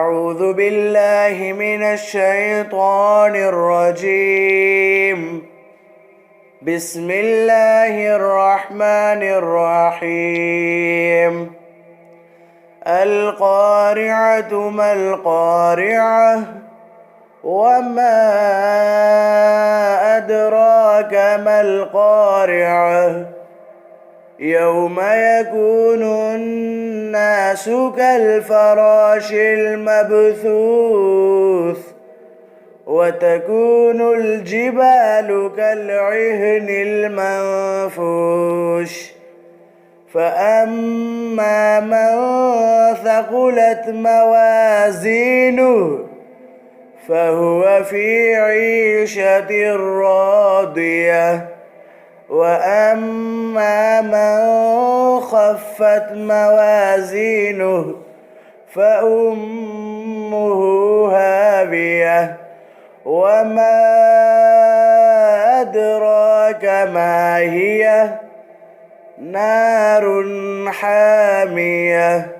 أعوذ بالله من الشيطان الرجيم. بسم الله الرحمن الرحيم. القارعة ما القارعة وما أدراك ما القارعة يوم يكون الناس كالفراش المبثوث وتكون الجبال كالعهن المنفوش فأما من ثقلت موازينه فهو في عيشة راضية وأما من خفت موازينه فأمه هاوية وما أدراك ما هي نار حامية